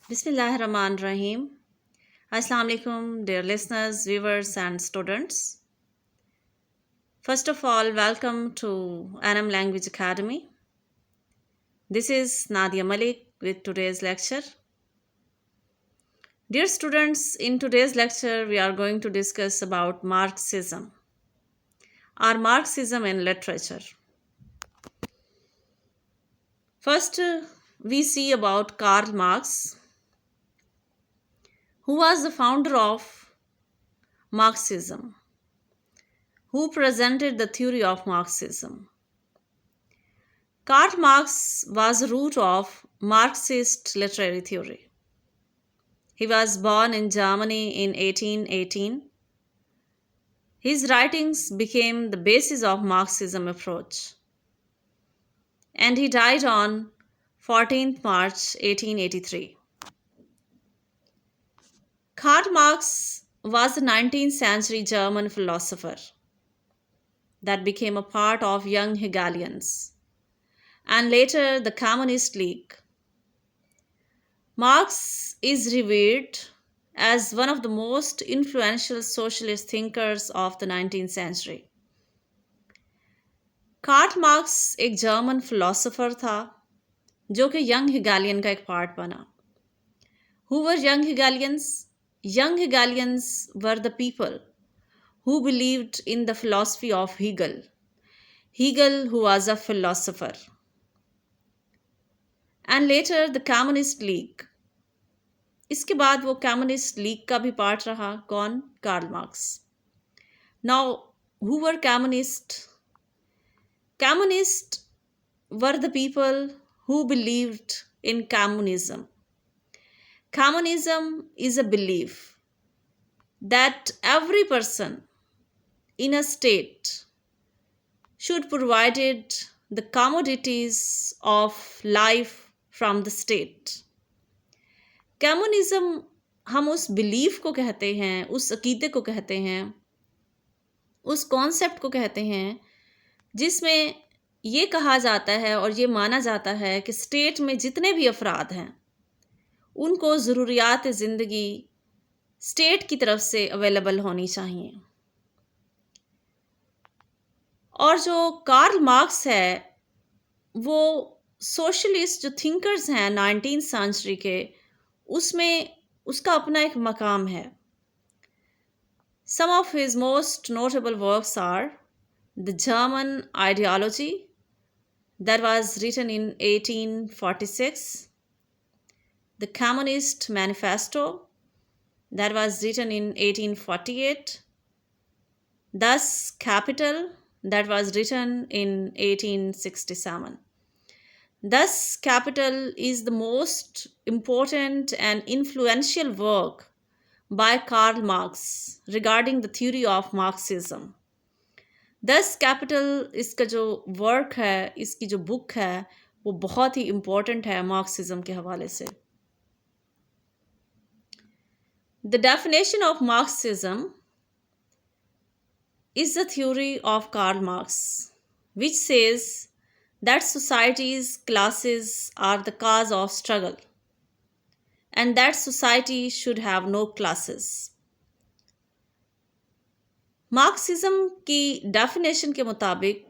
Bismillahirrahmanirrahim. Assalamu alaikum, dear listeners, viewers, and students. First of all, welcome to Anam Language Academy. This is Nadia Malik with today's lecture. Dear students, in today's lecture, we are going to discuss about Marxism or Marxism in literature. First, we see about Karl Marx, who was the founder of Marxism, who presented the theory of Marxism. Karl Marx was the root of Marxist literary theory. He was born in Germany in 1818. His writings became the basis of Marxism approach. And he died on 14th March 1883. Karl Marx was a 19th century German philosopher that became a part of young Hegelians and later the Communist League. Marx is revered as one of the most influential socialist thinkers of the 19th century. Karl Marx एक German philosopher था जो कि young हिगेलियन का एक part बना. Who were young Hegelians? Young Hegelians were the people who believed in the philosophy of Hegel. Hegel, who was a philosopher. And later the Communist League. इसके बाद वो कम्युनिस्ट लीग का भी पार्ट रहा. कौन? Karl Marx. Now who were communist? Communist were the people who believed in communism. Communism is a belief that every person in a state should provided the commodities of life from the state. Communism हम उस belief को कहते हैं, उस अकीदे को कहते हैं, उस कॉन्सेप्ट को कहते हैं जिसमें ये कहा जाता है और ये माना जाता है कि स्टेट में जितने भी अफराद हैं उनको ज़रूरियात ज़िंदगी स्टेट की तरफ से अवेलेबल होनी चाहिए. और जो कार्ल मार्क्स है वो सोशलिस्ट जो थिंकर्स हैं 19th सेंचुरी के, उसमें उसका अपना एक मकाम है. Some of his most notable works are the German Ideology that was written in 1846, the Communist Manifesto that was written in 1848, thus Capital that was written in 1867. Thus, Capital is the most important and influential work by Karl Marx regarding the theory of Marxism. Thus, Capital इसका जो work है, इसकी जो book है, वो बहुत ही important है Marxism के हवाले से. The definition of Marxism is the theory of Karl Marx, which says that society's classes are the cause of struggle and that society should have no classes. Marxism की definition के मुताबिक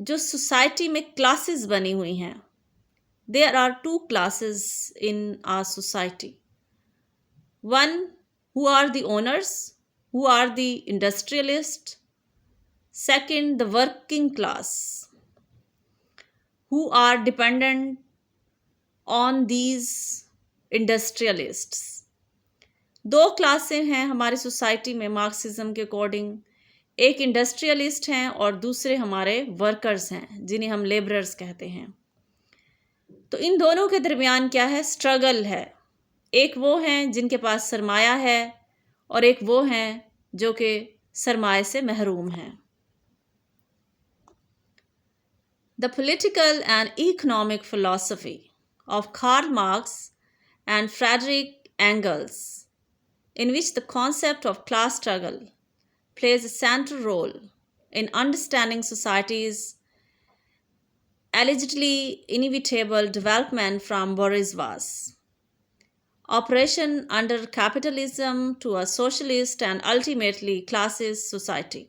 जो society में classes बनी हुई हैं, there are two classes in our society. One who are the owners, who are the industrialist. Second, the working class who are dependent on these industrialists. दो क्लासें हैं हमारी सोसाइटी में मार्क्सिज्म के अकॉर्डिंग. एक इंडस्ट्रियलिस्ट हैं और दूसरे हमारे वर्कर्स हैं जिन्हें हम लेबरर्स कहते हैं. तो इन दोनों के दरमियान क्या है? स्ट्रगल है. एक वो हैं जिनके पास सरमाया है और एक वो हैं जो कि सरमाए से महरूम हैं. The political and economic philosophy of Karl Marx and Friedrich Engels, in which the concept of class struggle plays a central role in understanding society's allegedly inevitable development from bourgeoisie, operation under capitalism to a socialist and ultimately classist society।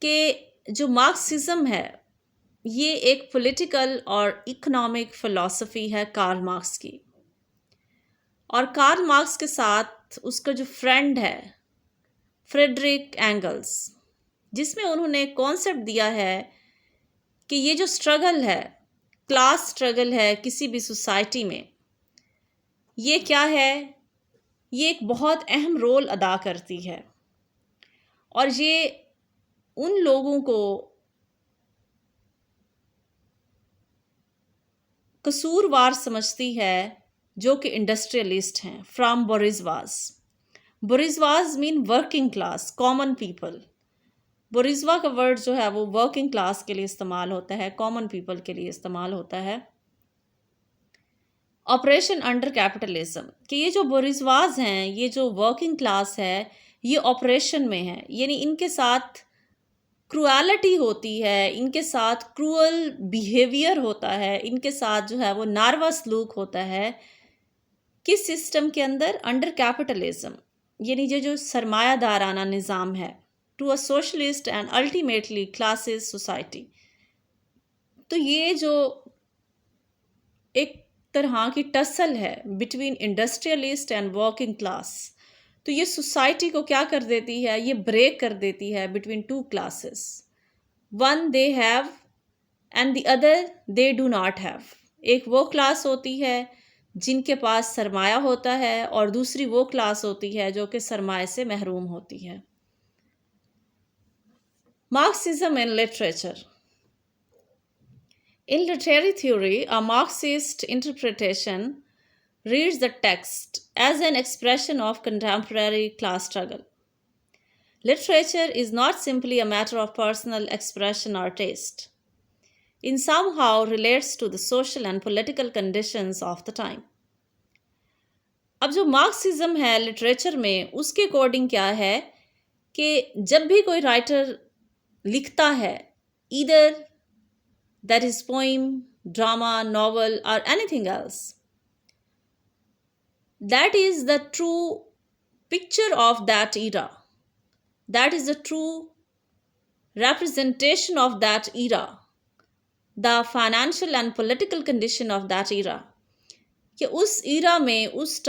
कि जो Marxism है ये एक political और economic philosophy है Karl Marx की, और Karl Marx के साथ उसका जो फ्रेंड है फ्रेडरिक एंगल्स, जिसमें उन्होंने कॉन्सेप्ट दिया है कि ये जो स्ट्रगल है, क्लास स्ट्रगल है किसी भी सोसाइटी में, ये क्या है, ये एक बहुत अहम रोल अदा करती है और ये उन लोगों को कसूरवार समझती है जो कि इंडस्ट्रियलिस्ट हैं, from bourgeoisie. Bourgeoisie mean working class, common people. Bourgeois का वर्ड जो है वो वर्किंग क्लास के लिए इस्तेमाल होता है, कॉमन पीपल के लिए इस्तेमाल होता है। ऑपरेशन अंडर कैपिटलिज्म, कि ये जो बोरिजवाज हैं, ये जो वर्किंग क्लास है, ये ऑपरेशन में है, यानी इनके साथ क्रूएलिटी होती है, इनके साथ क्रूअल बिहेवियर होता है, इनके साथ जो है वो नारवा सलूक होता है। किस सिस्टम के अंदर? अंडर कैपिटलिज्म, यानी जो सरमायादाराना निज़ाम है, to a socialist and ultimately classes society. तो ये जो एक तरह की टसल है between industrialist and working class, तो ये सोसाइटी को क्या कर देती है, ये ब्रेक कर देती है between two classes. One they have and the other they do not have. एक वो क्लास होती है जिनके पास सरमाया होता है और दूसरी वो क्लास होती है जो कि सरमाए से महरूम होती है। Marxism in literature. In literary theory, a Marxist interpretation reads the text as an expression of contemporary class struggle. Literature is not simply a matter of personal expression or taste. It somehow relates to the social and political conditions of the time. अब जो Marxism है literature में, उसके according क्या है कि जब भी कोई राइटर लिखता है, either that is poem, drama, novel, or anything else, that is the true picture of that era. That is the true representation of that era, the financial and political condition of that era. कि उस era में, उस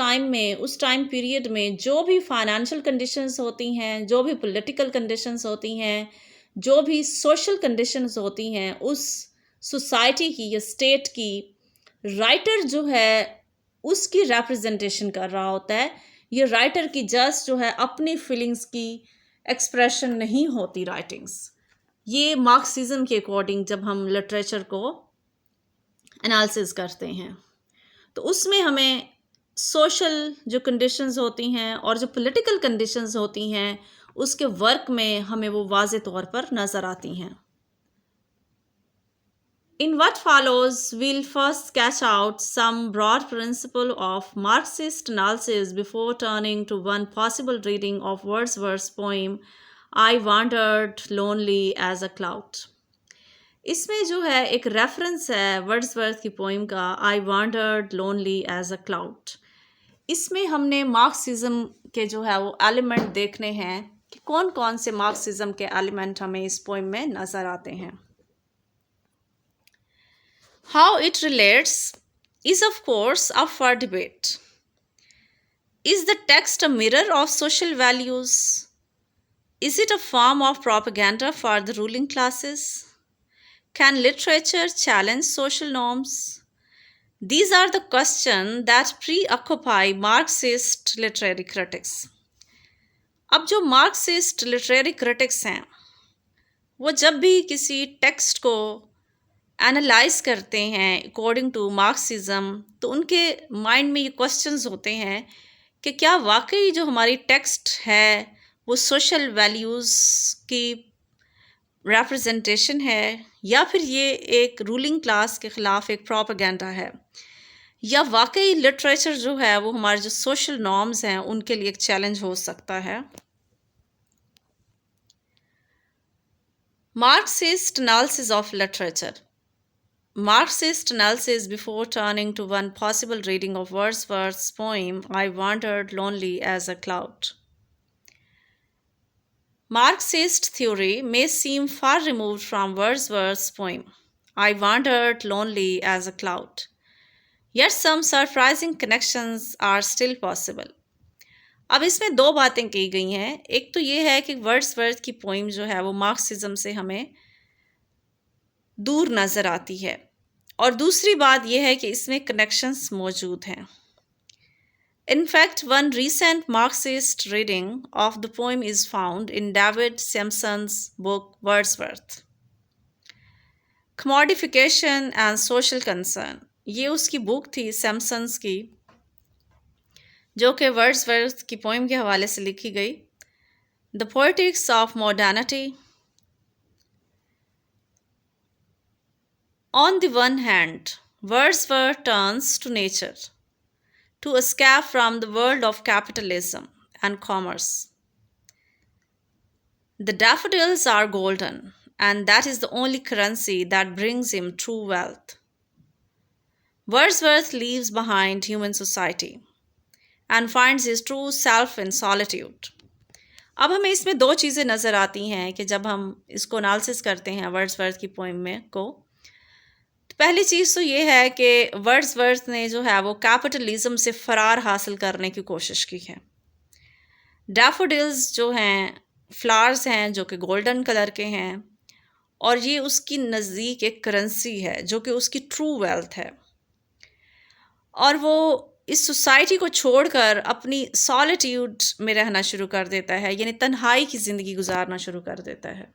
time period में जो भी financial conditions होती हैं, जो भी पॉलिटिकल कंडीशंस होती हैं, जो भी सोशल कंडीशंस होती हैं, उस सोसाइटी की या स्टेट की राइटर जो है उसकी रिप्रेजेंटेशन कर रहा होता है। ये राइटर की जस्ट जो है अपनी फीलिंग्स की एक्सप्रेशन नहीं होती राइटिंग्स। ये मार्क्सिज्म के अकॉर्डिंग जब हम लिटरेचर को एनालिसिस करते हैं तो उसमें हमें सोशल जो कंडीशंस होती हैं और जो पॉलिटिकल कंडीशंस होती हैं उसके वर्क में हमें वो वाज़े तौर पर नज़र आती हैं। In what follows, we'll first sketch out some broad principle of Marxist analysis before turning to one possible reading of Wordsworth's poem, I Wandered Lonely as a Cloud. इसमें जो है एक रेफरेंस है वर्ड्सवर्थ की पोइम का, I Wandered Lonely as a Cloud। इसमें हमने Marxism के जो है वो एलिमेंट देखने हैं कि कौन कौन से मार्क्सिज्म के एलिमेंट हमें इस पोइम में नज़र आते हैं। How it relates is of course up for debate. Is the text a mirror of social values? Is it a form of propaganda for the ruling classes? Can literature challenge social norms? These are the questions that preoccupy Marxist literary critics. अब जो Marxist literary critics हैं वो जब भी किसी text को analyse करते हैं अकॉर्डिंग टू मार्क्सिज्म तो उनके माइंड में ये क्वेश्चंस होते हैं कि क्या वाकई जो हमारी टेक्स्ट है वो सोशल वैल्यूज़ की रिप्रेजेंटेशन है या फिर ये एक रूलिंग क्लास के ख़िलाफ़ एक प्रोपेगेंडा है, या वाकई लिटरेचर जो है वो हमारे जो सोशल नॉर्म्स हैं उनके लिए एक चैलेंज हो सकता है। Marxist analysis of literature. Marxist analysis before turning to one possible reading of Wordsworth's poem, I Wandered Lonely as a Cloud. Marxist theory may seem far removed from Wordsworth's poem, I Wandered Lonely as a Cloud, yet some surprising connections are still possible. अब इसमें दो बातें की गई हैं। एक तो ये है कि वर्ड्सवर्थ की पोइम जो है वो मार्क्सिज्म से हमें दूर नज़र आती है, और दूसरी बात यह है कि इसमें कनेक्शंस मौजूद हैं। In fact, one recent Marxist reading of the poem is found in David Sampson's book Wordsworth, Commodification and Social Concern। ये उसकी बुक थी सैमसन्स की, जो कि वर्ड्सवर्थ की पोइम के हवाले से लिखी गई। The poetics of modernity. On the one hand, Wordsworth turns to nature to escape from the world of capitalism and commerce. The daffodils are golden, and that is the only currency that brings him true wealth. Wordsworth leaves behind human society and finds his true self in solitude. अब हमें इसमें दो चीज़ें नज़र आती हैं कि जब हम इसको एनालिसिस करते हैं वर्ड्सवर्थ की पोइम में को, तो पहली चीज़ तो ये है कि वर्ड्सवर्थ ने जो है वो कैपिटलिज्म से फ़रार हासिल करने की कोशिश की है। डैफोडिल्स जो हैं, फ्लावर्स हैं जो कि गोल्डन कलर के हैं, और ये उसकी नज़दीक एक करेंसी है जो कि उसकी ट्रू वेल्थ है, और वो इस सोसाइटी को छोड़कर अपनी सॉलिट्यूड में रहना शुरू कर देता है, यानी तन्हाई की ज़िंदगी गुजारना शुरू कर देता है।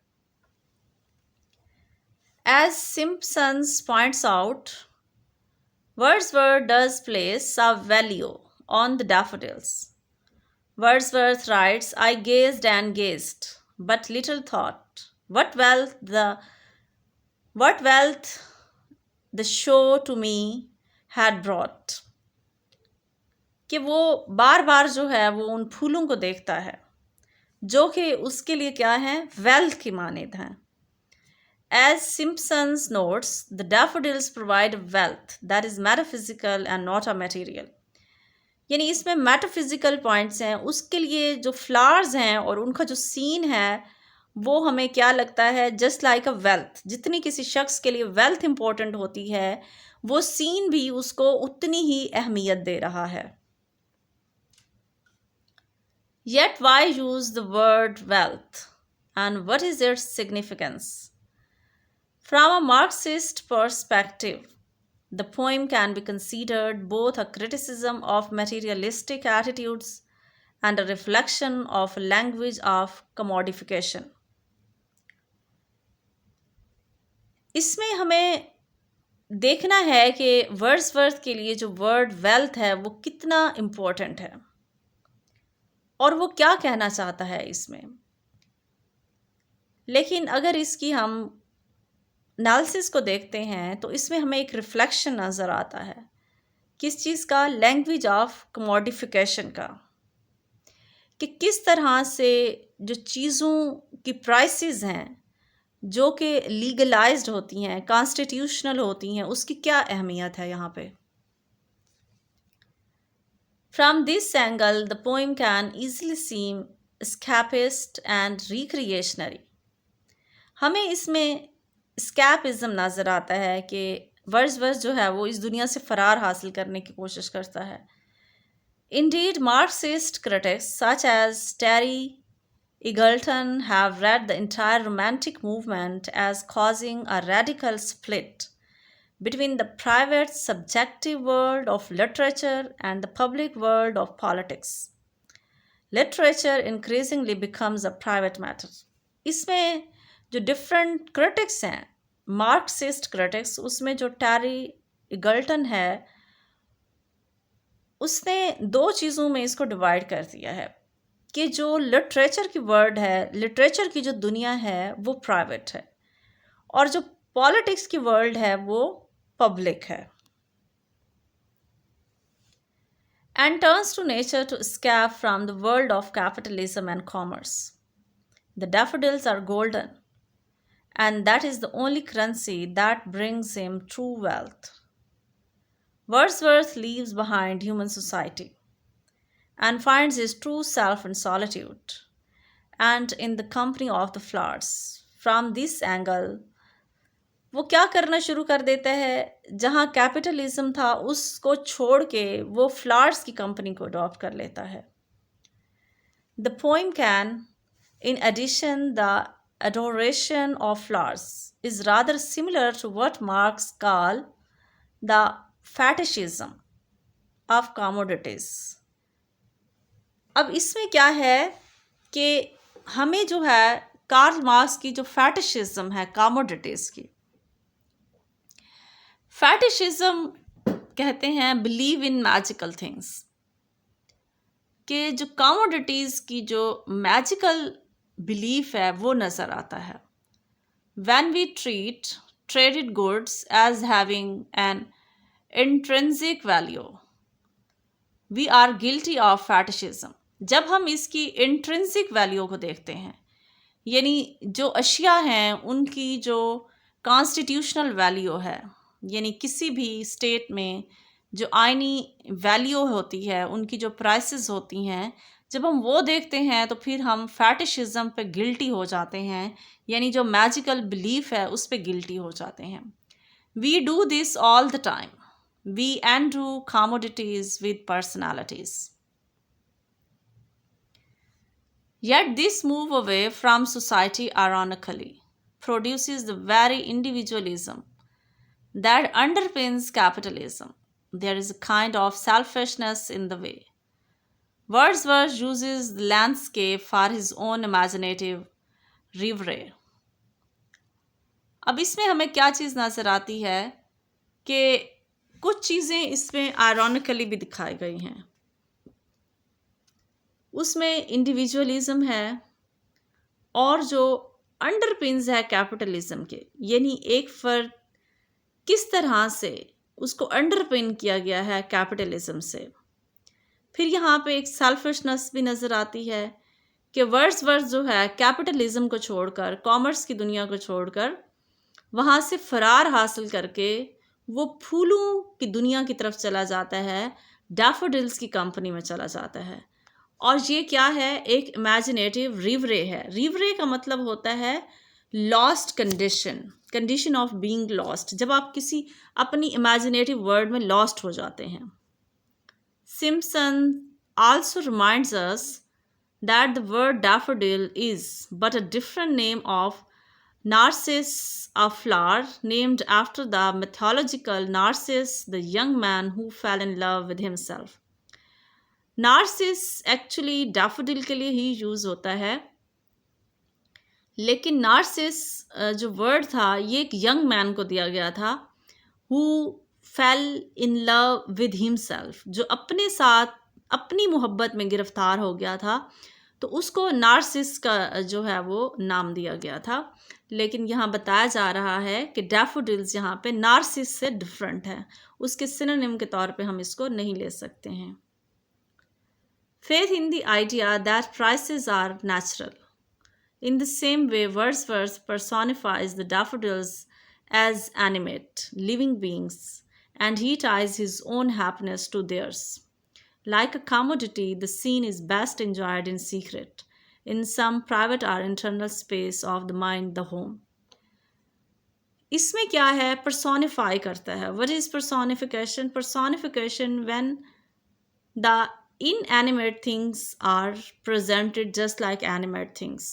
As Simpsons points out, Wordsworth does place a value on the daffodils. Wordsworth writes, I gazed and gazed, but little thought what wealth the show to me had brought। कि वो बार बार जो है वो उन फूलों को देखता है जो कि उसके लिए क्या है, वेल्थ की मानद हैं। As Simpsons notes, the daffodils provide wealth that is metaphysical and not a material। यानी इसमें मेटाफिजिकल पॉइंट्स हैं, उसके लिए जो फ्लावर्स हैं और उनका जो सीन है वो हमें क्या लगता है, जस्ट लाइक अ वेल्थ। जितनी किसी शख्स के लिए वेल्थ इंपॉर्टेंट होती है, वो सीन भी उसको उतनी ही अहमियत दे रहा है। Yet why use the word wealth, and what is its significance? From a Marxist perspective, the poem can be considered both a criticism of materialistic attitudes and a reflection of a language of commodification। इसमें हमें देखना है कि Wordsworth के लिए जो word wealth है वो कितना इम्पोर्टेंट है और वो क्या कहना चाहता है इसमें। लेकिन अगर इसकी हम एनालिसिस को देखते हैं तो इसमें हमें एक रिफ्लेक्शन नज़र आता है। किस चीज़ का? लैंग्वेज ऑफ कमोडिफिकेशन का, कि किस तरह से जो चीज़ों की प्राइसेस हैं जो कि लीगलाइज्ड होती हैं, कॉन्स्टिट्यूशनल होती हैं, उसकी क्या अहमियत है यहाँ पे। From this angle, the poem can easily seem escapist and recreationary। हमें इसमें escapism नज़र आता है कि वर्ड्सवर्थ जो है वो इस दुनिया से फ़रार हासिल करने की कोशिश करता है। Indeed, Marxist critics such as Terry Eagleton have read the entire Romantic movement as causing a radical split between the private subjective world of literature and the public world of politics। Literature increasingly becomes a private matter। इसमें जो different critics हैं, Marxist critics, उसमें जो टेरी इगल्टन है उसने दो चीज़ों में इसको डिवाइड कर दिया है कि जो लिटरेचर की वर्ड है, लिटरेचर की जो दुनिया है वो प्राइवेट है, और जो पॉलिटिक्स की वर्ल्ड है वो पब्लिक है। And turns to nature to escape from the world of capitalism and commerce। The daffodils are golden, and that is the only currency that brings him true wealth. Wordsworth leaves behind human society and finds his true self in solitude and in the company of the flowers. From this angle, वो क्या करना शुरू कर देता है, जहाँ capitalism था उसको छोड़ के वो फ्लावर्स की कंपनी को अडॉप्ट कर लेता है. The poem can, in addition, the adoration of flowers is rather similar to what Marx called the fetishism of commodities. अब इसमें क्या है कि हमें जो है कार्ल मार्क्स की जो फैटिशिज्म है कमोडिटीज की, फैटिशिज्म कहते हैं बिलीव इन मैजिकल थिंग्स, कि जो कमोडिटीज की जो मैजिकल बिलीफ है वो नजर आता है. When we treat traded goods as having an intrinsic value we are guilty of fetishism. जब हम इसकी इंट्रिंसिक वैल्यू को देखते हैं, यानी जो अशिया हैं उनकी जो कॉन्स्टिट्यूशनल वैल्यू है, यानी किसी भी स्टेट में जो आइनी वैल्यू होती है, उनकी जो प्राइसेस होती हैं, जब हम वो देखते हैं तो फिर हम फैटिशिज्म पे गिल्टी हो जाते हैं, यानी जो मैजिकल बिलीफ है उस पे गिल्टी हो जाते हैं. We do this all the time. We undo commodities with personalities. Yet this move away from society ironically produces the very individualism that underpins capitalism. There is a kind of selfishness in the way Wordsworth uses the landscape for his own imaginative reverie. अब इसमें हमें क्या चीज़ नज़र आती है कि कुछ चीज़ें इसमें आयरॉनिकली भी दिखाई गई हैं. उसमें इंडिविजुअलिज्म है और जो अंडरपिन्स है कैपिटलिज्म के, यानी एक फर्द किस तरह से उसको अंडरपिन किया गया है कैपिटलिज्म से. फिर यहाँ पे एक सेल्फिशनेस भी नज़र आती है कि वर्ड्सवर्थ जो है कैपिटलिज्म को छोड़कर, कॉमर्स की दुनिया को छोड़कर वहाँ से फरार हासिल करके वो फूलों की दुनिया की तरफ चला जाता है, डैफोडिल्स की कंपनी में चला जाता है. और ये क्या है, एक इमेजिनेटिव रिवरे है. रिवरे का मतलब होता है lost condition, condition of being lost, जब आप किसी अपनी इमेजिनेटिव वर्ल्ड में लॉस्ट हो जाते हैं. Simpson also reminds us that the word daffodil is but a different name of Narcissus, a flower named after the mythological Narcissus, the young man who fell in love with himself. Narcissus actually daffodil के लिए ही use होता है, लेकिन Nazis जो word था ये एक young man को दिया गया था, who fell in love with himself, जो अपने साथ अपनी मोहब्बत में गिरफ्तार हो गया था, तो उसको नार्सिस का जो है वो नाम दिया गया था. लेकिन यहाँ बताया जा रहा है कि डैफोडिल्स यहाँ पे नार्सिस से डिफरेंट है, उसके सिनोनिम के तौर पे हम इसको नहीं ले सकते हैं. Faith in the idea that prices are natural. In the same way Wordsworth personifies the daffodils as animate, living beings, and he ties his own happiness to theirs. Like a commodity, the scene is best enjoyed in secret, in some private or internal space of the mind, the home. इसमें क्या है, personify करता है. What is personification? Personification when the inanimate things are presented just like animate things.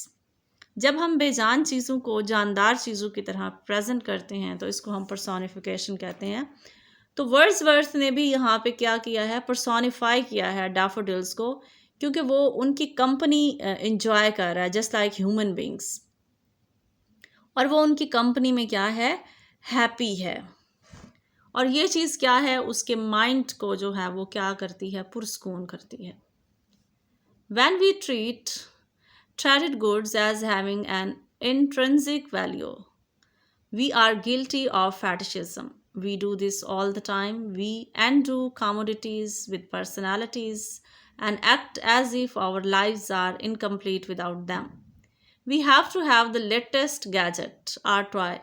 जब हम बेजान चीज़ों को जानदार चीज़ों की तरह प्रेजेंट करते हैं तो इसको हम पर्सोनिफिकेशन कहते हैं. तो वर्ड्सवर्थ ने भी यहाँ पे क्या किया है, पर्सोनिफाई किया है डैफोडिल्स को, क्योंकि वो उनकी कंपनी एंजॉय कर रहा है जस्ट लाइक ह्यूमन बींग्स, और वो उनकी कंपनी में क्या है, हैप्पी है. और ये चीज़ क्या है, उसके माइंड को जो है वो क्या करती है, पुरस्कून करती है. When we treat traded goods as having an intrinsic value, we are guilty of fetishism. We do this all the time. We undo commodities with personalities and act as if our lives are incomplete without them. We have to have the latest gadget or toy,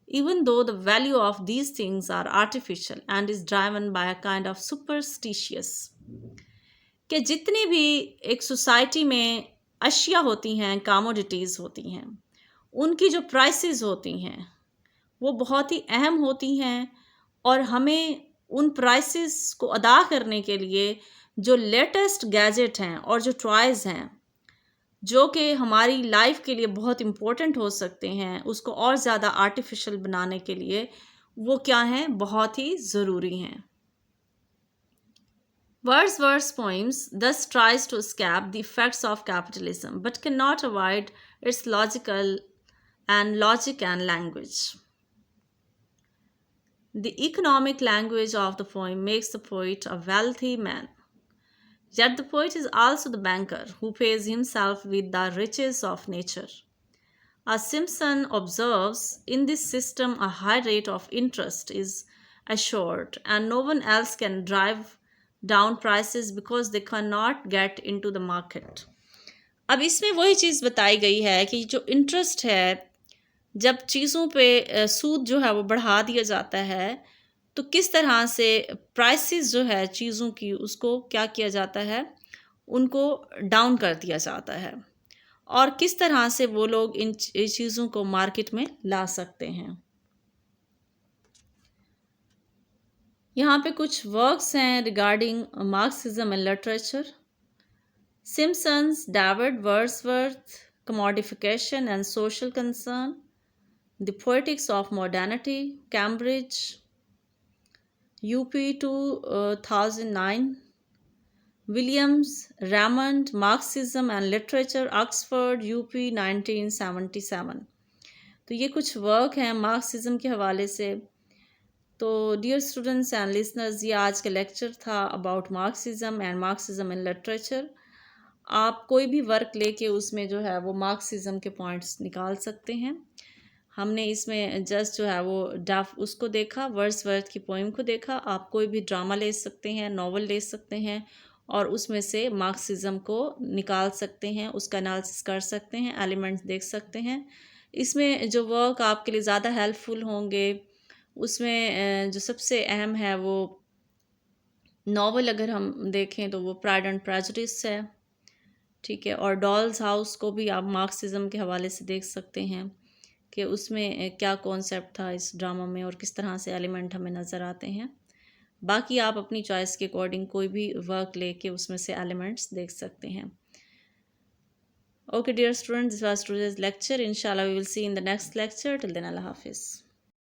even though the value of these things are artificial and is driven by a kind of superstitious. कि जितनी भी एक society में अशिया होती हैं, commodities होती हैं, उनकी जो प्राइसेस होती हैं वो बहुत ही अहम होती हैं, और हमें उन प्राइसेस को अदा करने के लिए जो लेटेस्ट गैजेट हैं और जो टॉयज़ हैं, जो कि हमारी लाइफ के लिए बहुत इम्पोर्टेंट हो सकते हैं, उसको और ज़्यादा आर्टिफिशियल बनाने के लिए, वो क्या हैं, बहुत ही ज़रूरी हैं. Wordsworth's poems thus tries to escape the effects of capitalism but cannot avoid its logic and language. The economic language of the poem makes the poet a wealthy man. Yet the poet is also the banker who pays himself with the riches of nature. As Simpson observes, in this system a high rate of interest is assured, and no one else can drive down prices because they cannot get into the market. अब इसमें वही चीज़ बताई गई है कि जो interest है, जब चीज़ों पे सूद जो है वो बढ़ा दिया जाता है, तो किस तरह से प्राइसेस जो है चीज़ों की, उसको क्या किया जाता है, उनको डाउन कर दिया जाता है, और किस तरह से वो लोग इन चीज़ों को मार्केट में ला सकते हैं. यहाँ पे कुछ वर्क्स हैं regarding Marxism and literature. Simpsons, David Wordsworth, commodification and social concern, the poetics of modernity, Cambridge, UP 2009, Williams, Raymond, Marxism and literature, Oxford, UP 1977. तो ये कुछ वर्क हैं मार्क्सिज्म के हवाले से. तो डियर स्टूडेंट्स एंड लिसनर्स, ये आज का लेक्चर था अबाउट मार्क्सिज्म एंड लिटरेचर. आप कोई भी वर्क लेके उसमें जो है वो मार्क्सिज्म के पॉइंट्स निकाल सकते हैं. हमने इसमें जस्ट जो है वो उसको देखा, वर्ड्सवर्थ की पोइम को देखा. आप कोई भी ड्रामा ले सकते हैं, नॉवल ले सकते हैं, और उसमें से मार्क्सिज्म को निकाल सकते हैं, उसका एनालिसिस कर सकते हैं, एलिमेंट्स देख सकते हैं. इसमें जो वर्क आपके लिए ज़्यादा हेल्पफुल होंगे, उसमें जो सबसे अहम है वो नॉवल अगर हम देखें तो वो प्राइड एंड प्रेजुडिस है, ठीक है. और डॉल्स हाउस को भी आप मार्क्सिज्म के हवाले से देख सकते हैं कि उसमें क्या कॉन्सेप्ट था इस ड्रामा में और किस तरह से एलिमेंट हमें नज़र आते हैं. बाकी आप अपनी चॉइस के अकॉर्डिंग कोई भी वर्क लेके उसमें से एलिमेंट्स देख सकते हैं. Okay, dear students, this was today's lecture. Inshallah, we will see in the next lecture. Till then, Allah Hafiz.